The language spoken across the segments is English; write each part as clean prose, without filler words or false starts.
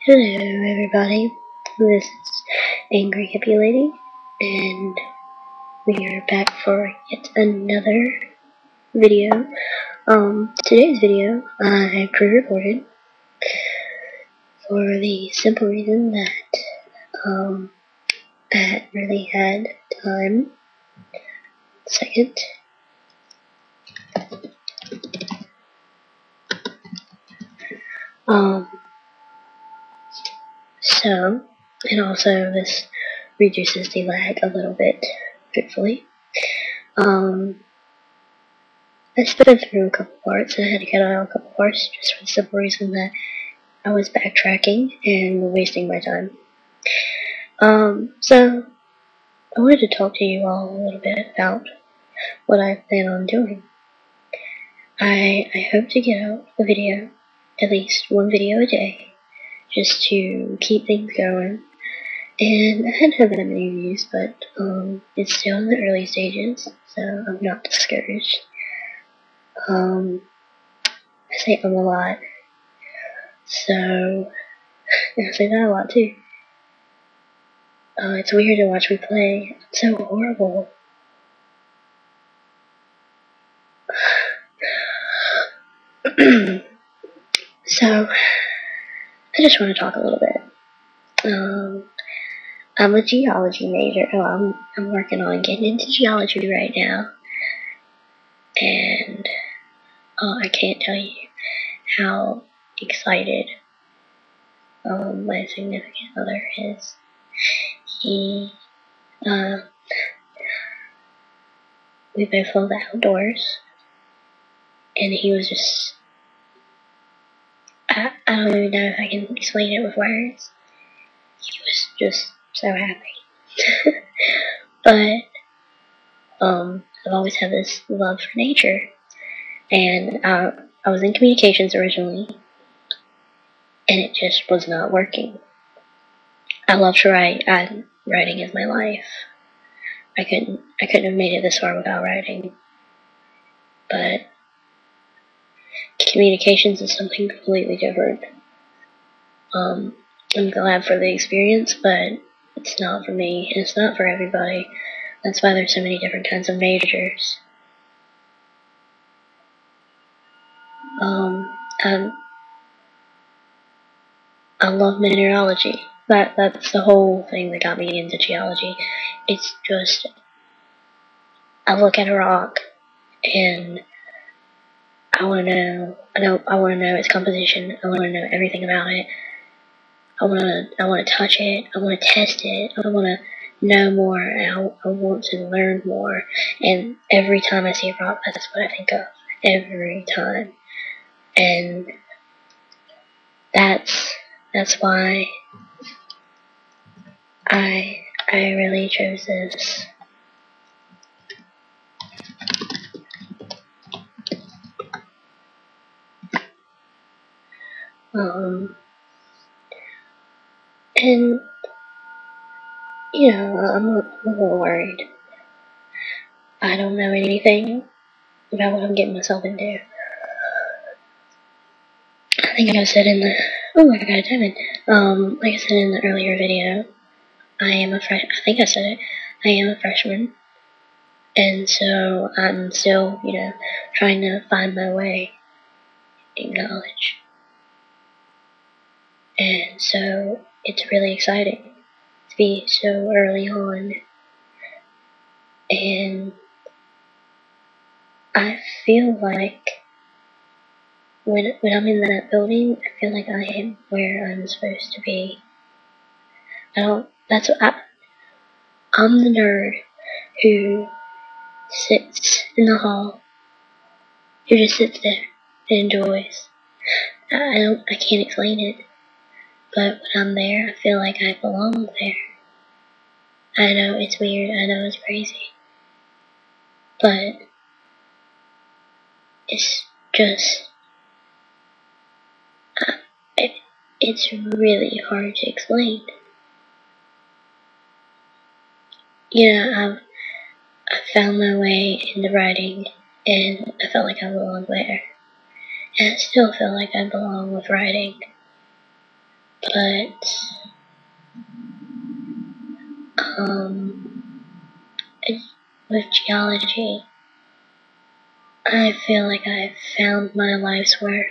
Hello everybody, this is Angry Hippie Lady, and we are back for yet another video. Today's video I pre-recorded for the simple reason that I hadn't really had time. Second. And also this reduces the lag a little bit, hopefully. I sped through a couple parts, and I had to cut out a couple parts just for the simple reason that I was backtracking and wasting my time. So I wanted to talk to you all a little bit about what I plan on doing. I hope to get out a video, at least one video a day, just to keep things going. And I hadn't had that many views, but it's still in the early stages, so I'm not discouraged. I say a lot, so I say that a lot too. It's weird to watch me play. It's so horrible. So, I just want to talk a little bit. I'm a geology major. I'm working on getting into geology right now. And I can't tell you how excited my significant other is. We both love the outdoors, and he was just, I don't even know if I can explain it with words. He was just so happy. But I've always had this love for nature, and I was in communications originally, and it just was not working. I love to write. Writing is my life. I couldn't have made it this far without writing. But communications is something completely different. I'm glad for the experience, but it's not for me, and it's not for everybody. That's why there's so many different kinds of majors. I love mineralogy. That's the whole thing that got me into geology. It's just, I look at a rock and I want to know its composition. I want to know everything about it. I want to touch it. I want to test it. I want to know more. I want to learn more. And every time I see a rock, that's what I think of. Every time. And that's why I really chose this. And you know, I'm a little worried. I don't know anything about what I'm getting myself into. I think I said in the, oh my god, damn it. Like I said in the earlier video, I think I said it, I am a freshman. And so I'm still, trying to find my way in college. And so it's really exciting to be so early on. And I feel like when I'm in that building, I feel like I am where I'm supposed to be. I'm the nerd who sits in the hall, who just sits there and enjoys. I can't explain it, but when I'm there, I feel like I belong there. I know it's weird, I know it's crazy, but it's just, it's really hard to explain. I found my way into writing, and I felt like I belonged there. And I still feel like I belong with writing. But with geology, I feel like I've found my life's work.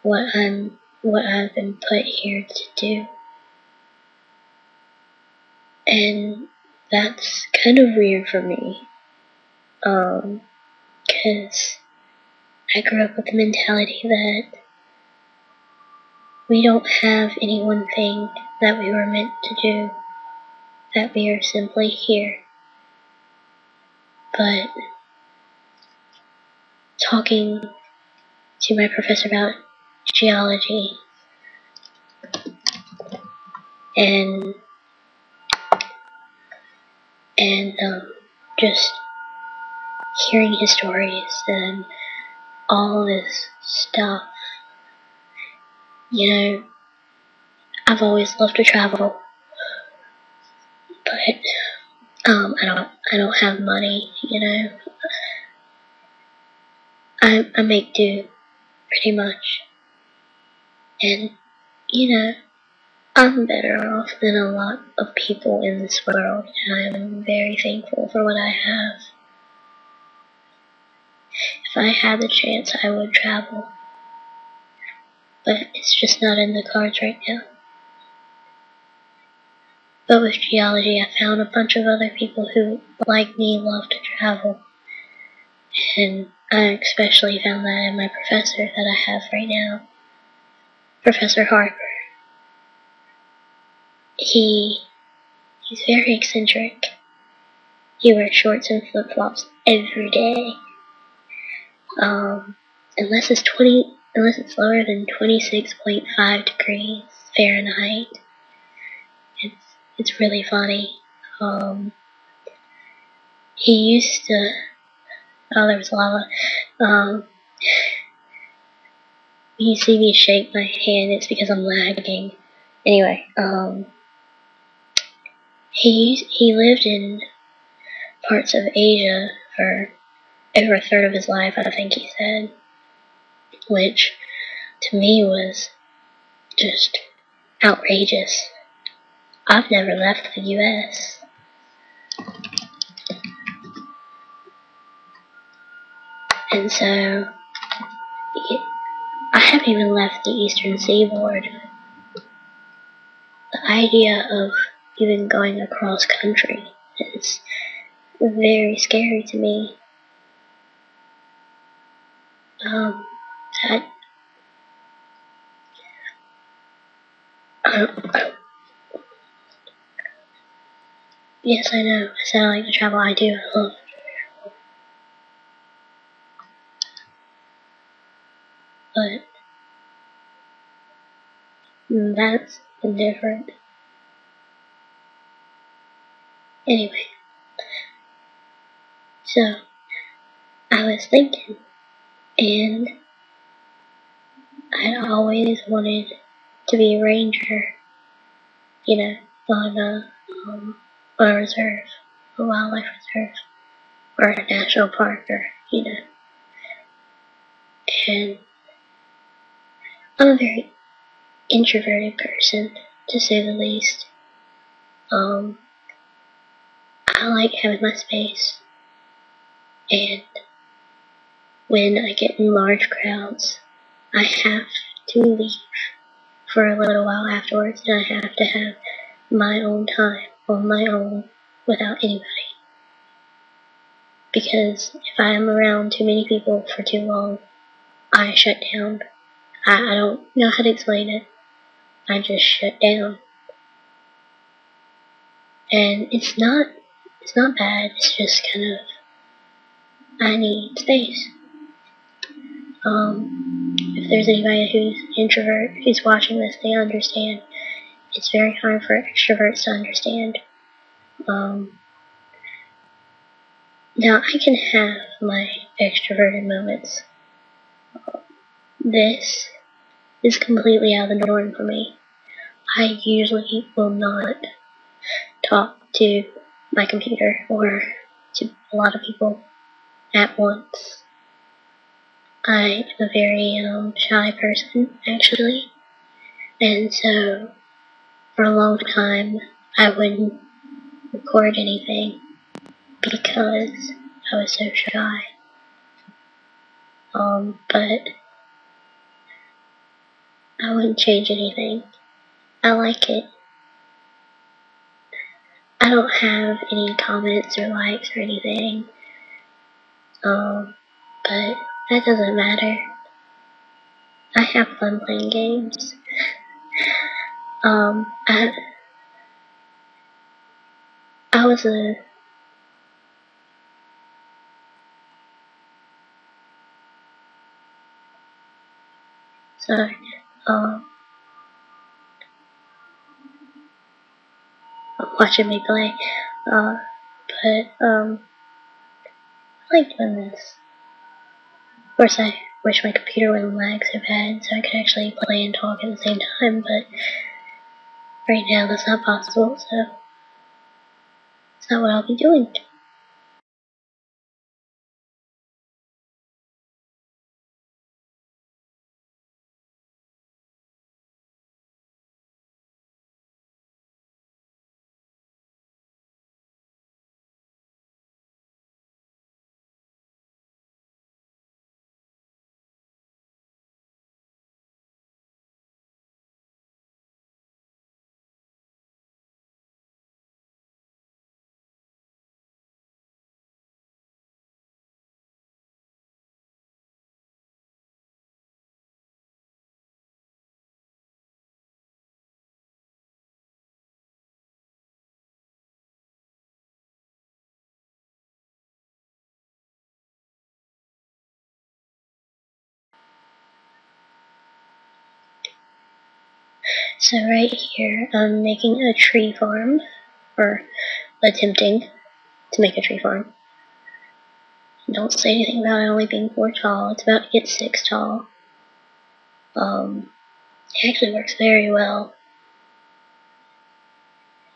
What I've been put here to do. And that's kind of weird for me. Because I grew up with the mentality that we don't have any one thing that we were meant to do, that we are simply here. But talking to my professor about geology and just hearing his stories and all this stuff, you know, I've always loved to travel, but I don't have money, you know. I make do pretty much, and you know, I'm better off than a lot of people in this world, and I'm very thankful for what I have. If I had the chance, I would travel, but it's just not in the cards right now. But with geology, I found a bunch of other people who, like me, love to travel. And I especially found that in my professor that I have right now, Professor Harper. He's very eccentric. He wears shorts and flip-flops every day. Unless it's lower than 26.5 degrees Fahrenheit. It's really funny. He used to, there was lava. You see me shake my hand, it's because I'm lagging. Anyway, he lived in parts of Asia for over a third of his life, I think he said, which to me was just outrageous. I've never left the US. And so, I haven't even left the Eastern Seaboard. The idea of even going across country is very scary to me. Yes, I know. I said I like to travel. I do. I love to travel. But that's different. Anyway, so I was thinking, and I'd always wanted to be a ranger, you know, on a reserve, a wildlife reserve, or a national park, or, you know. And I'm a very introverted person, to say the least. I like having my space, and when I get in large crowds, I have to leave for a little while afterwards, and I have to have my own time on my own without anybody. Because if I am around too many people for too long, I shut down. I don't know how to explain it. I just shut down. And it's not bad, it's just kind of, I need space. If there's anybody who's an introvert who's watching this, they understand. It's very hard for extroverts to understand. Now, I can have my extroverted moments. This is completely out of the norm for me. I usually will not talk to my computer or to a lot of people at once. I am a very shy person, actually, And so, for a long time, I wouldn't record anything because I was so shy. But I wouldn't change anything. I like it. I don't have any comments or likes or anything. But that doesn't matter. I have fun playing games. I was sorry, watching me play, but, I like doing this. Of course, I wish my computer wouldn't lag so bad so I could actually play and talk at the same time, but right now that's not possible, so it's not what I'll be doing. So right here, I'm making a tree farm, or attempting to make a tree farm. Don't say anything about it only being 4 tall. It's about to get 6 tall. It actually works very well.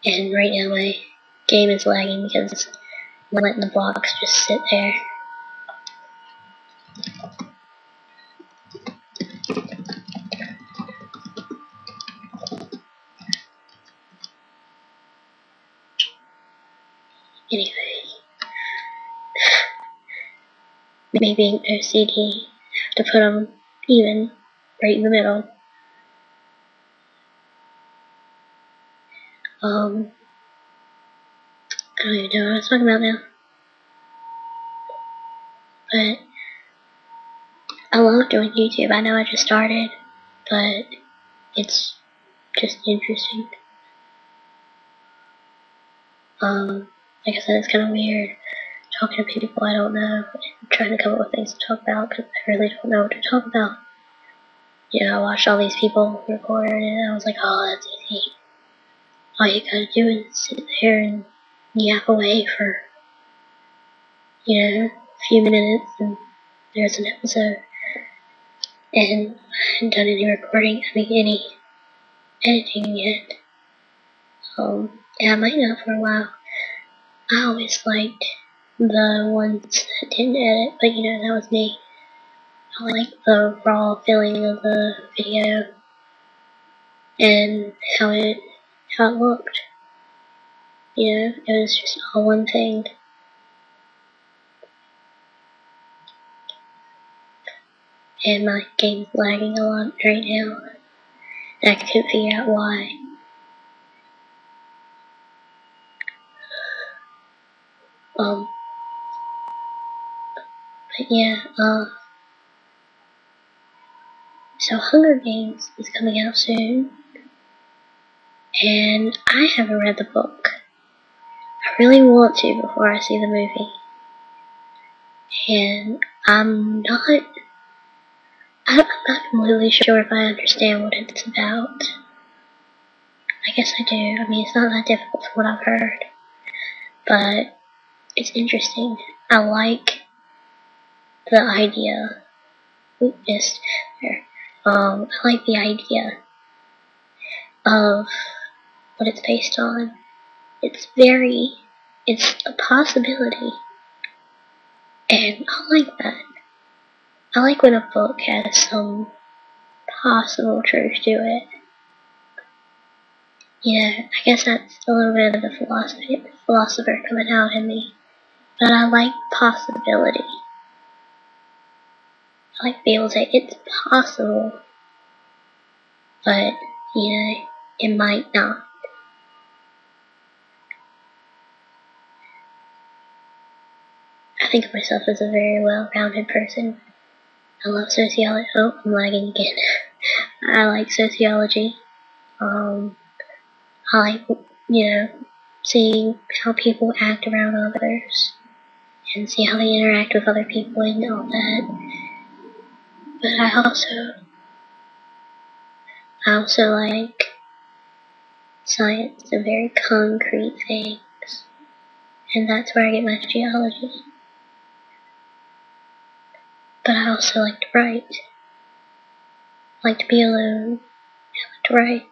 And right now my game is lagging because I'm letting the blocks just sit there. Anyway, me being OCD, have to put them even, right in the middle. I don't even know what I was talking about now. But I love doing YouTube. I know I just started, but it's just interesting. Like I said, it's kind of weird talking to people I don't know and trying to come up with things to talk about because I really don't know what to talk about. You know, I watched all these people record and I was like, oh, that's easy. All you gotta do is sit there and yap away for, a few minutes and there's an episode. And I haven't done any recording, any editing yet. And I might not for a while. I always liked the ones that didn't edit, but that was me. I like the raw feeling of the video and how it looked. It was just all one thing. And my game's lagging a lot right now. And I couldn't figure out why. But yeah, so Hunger Games is coming out soon. And I haven't read the book. I really want to before I see the movie. And I'm not completely sure if I understand what it's about. I guess I do. I mean, it's not that difficult from what I've heard. But it's interesting. I like the idea. Oop, missed there. I like the idea of what it's based on. It's a possibility. And I like that. I like when a book has some possible truth to it. I guess that's a little bit of the philosopher coming out in me. But I like possibility. I like to be able to say it's possible, but, it might not. I think of myself as a very well-rounded person. I love sociology. Oh, I'm lagging again. I like sociology. I like, seeing how people act around others and see how they interact with other people and all that. But I also like science and very concrete things, and that's where I get my geology. But I also like to write. I like to be alone. I like to write.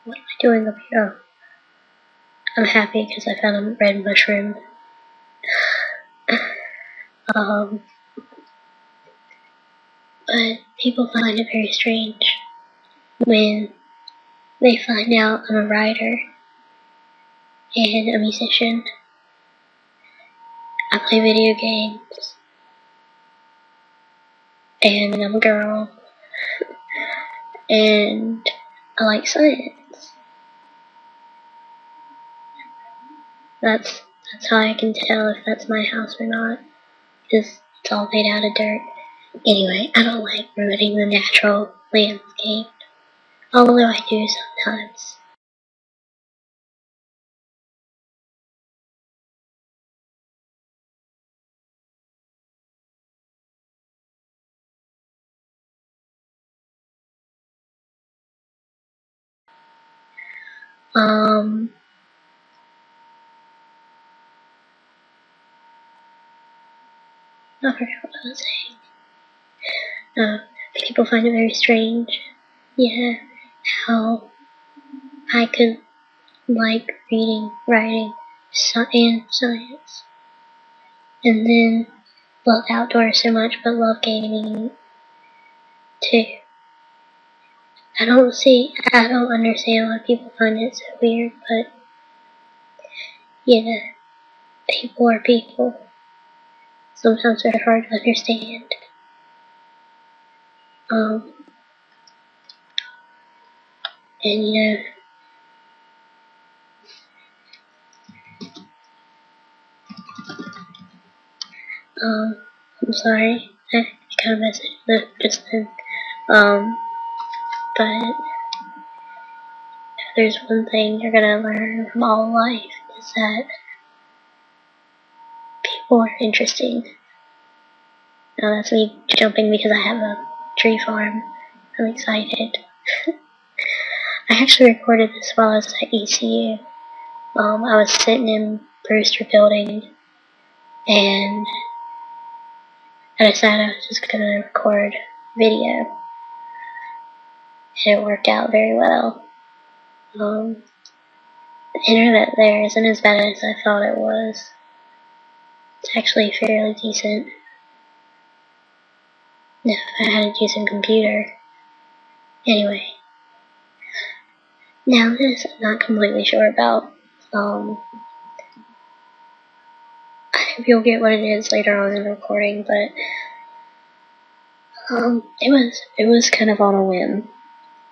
What am I doing up here? Oh, I'm happy because I found a red mushroom. But people find it very strange when they find out I'm a writer and a musician. I play video games, and I'm a girl, and I like science. That's how I can tell if that's my house or not, because it's all made out of dirt. Anyway, I don't like ruining the natural landscape, although I do sometimes. I forgot what I was saying. People find it very strange, how I could like reading, writing, and science, and then love outdoors so much, but love gaming too. I don't understand why people find it so weird, but people are people. Sometimes they're hard to understand. And I'm sorry, I kind of messed it up just then. But if there's one thing you're gonna learn from all life, is that people are interesting. Now that's me jumping because I have a tree farm. I'm excited. I actually recorded this while I was at ECU. I was sitting in Brewster Building, and I decided I was just gonna record video, and it worked out very well. The internet there isn't as bad as I thought it was. It's actually fairly decent. If I had a decent computer. Anyway. Now this I'm not completely sure about. I hope you'll get what it is later on in the recording, but it was kind of on a whim.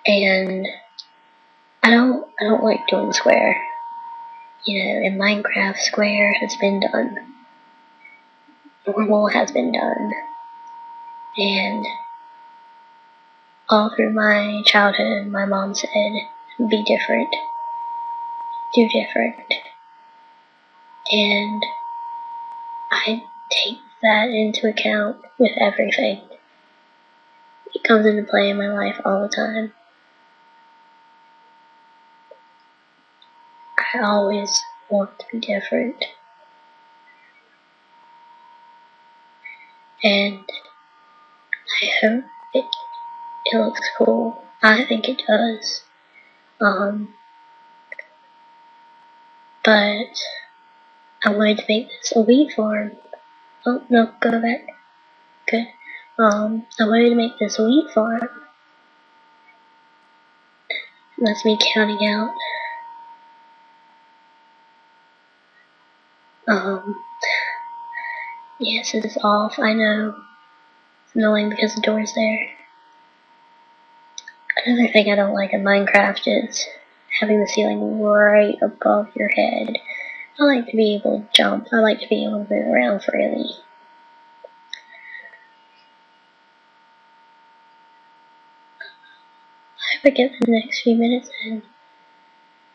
And I don't like doing square. In Minecraft, square has been done. Normal has been done. And all through my childhood, my mom said, be different. Do different. And I take that into account with everything. It comes into play in my life all the time. I always want to be different. And I hope it looks cool. I think it does. But I wanted to make this a wheat farm. Oh, no, go back. Good. I wanted to make this a wheat farm. That's me counting out. Yes, it is off. I know. It's annoying because the door's there. Another thing I don't like in Minecraft is having the ceiling right above your head. I like to be able to jump. I like to be able to move around freely. I hope I get the next few minutes in.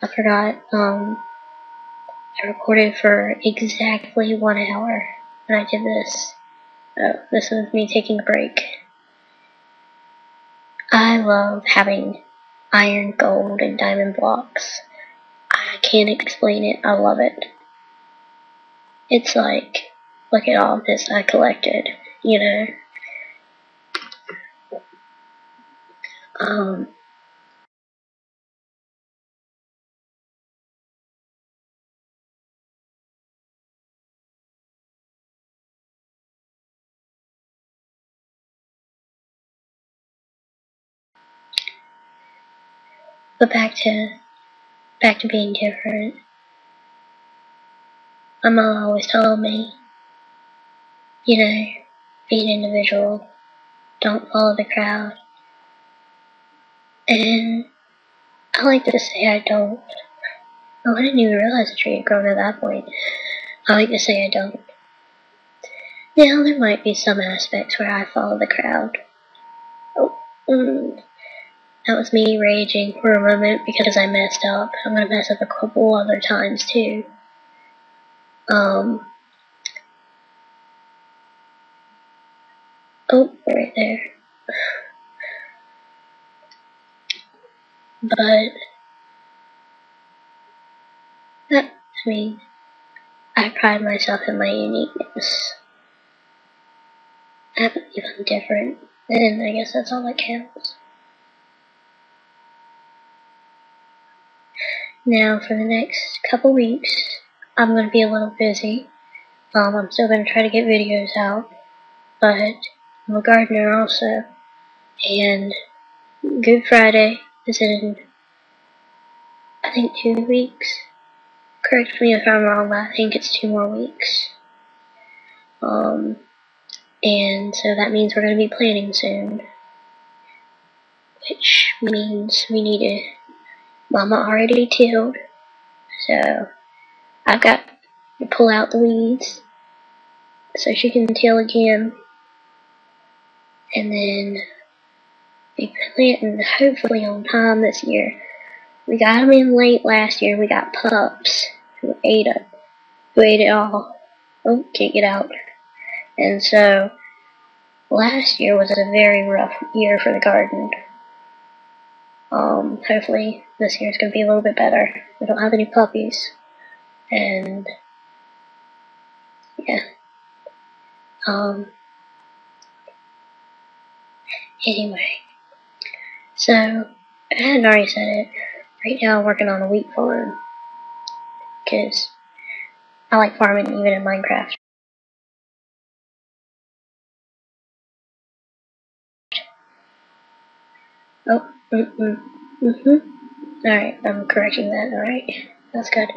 I forgot, I recorded for exactly 1 hour when I did this. Oh, this was me taking a break. I love having iron, gold, and diamond blocks. I can't explain it. I love it. It's like, look at all this I collected, you know. But back to being different. My mom always told me, you know, be an individual, don't follow the crowd. And I like to say I don't. Oh, I didn't even realize the tree had grown at that point. I like to say I don't. Now, there might be some aspects where I follow the crowd. Oh, that was me raging for a moment because I messed up. I'm gonna mess up a couple other times too. Oh, right there. But that, I mean, I pride myself in my uniqueness. I believe I'm different, and I guess that's all that counts. Now, for the next couple weeks, I'm going to be a little busy. I'm still going to try to get videos out, but I'm a gardener also, and Good Friday is in, I think, 2 weeks. Correct me if I'm wrong, but I think it's 2 more weeks. And so that means we're going to be planting soon, which means we need to, Mama already tilled, so I've got to pull out the weeds so she can till again, and then be planting hopefully on time this year. We got them in late last year. We got pups who ate it all. Oh, can't get out. And so last year was a very rough year for the garden. Hopefully this year's gonna be a little bit better. We don't have any puppies, and yeah. Anyway, so I hadn't already said it. Right now I'm working on a wheat farm because I like farming even in Minecraft. Oh, Alright, I'm correcting that. Alright, that's good.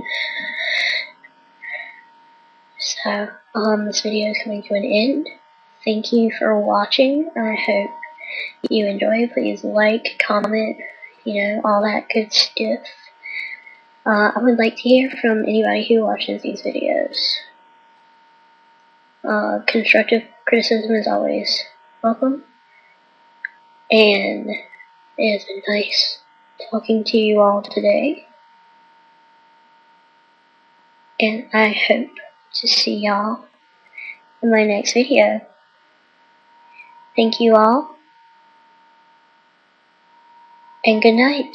So, this video is coming to an end. Thank you for watching. I hope you enjoy. Please like, comment, all that good stuff. I would like to hear from anybody who watches these videos. Constructive criticism is always welcome. And it has been nice talking to you all today. And I hope to see y'all in my next video. Thank you all, and good night.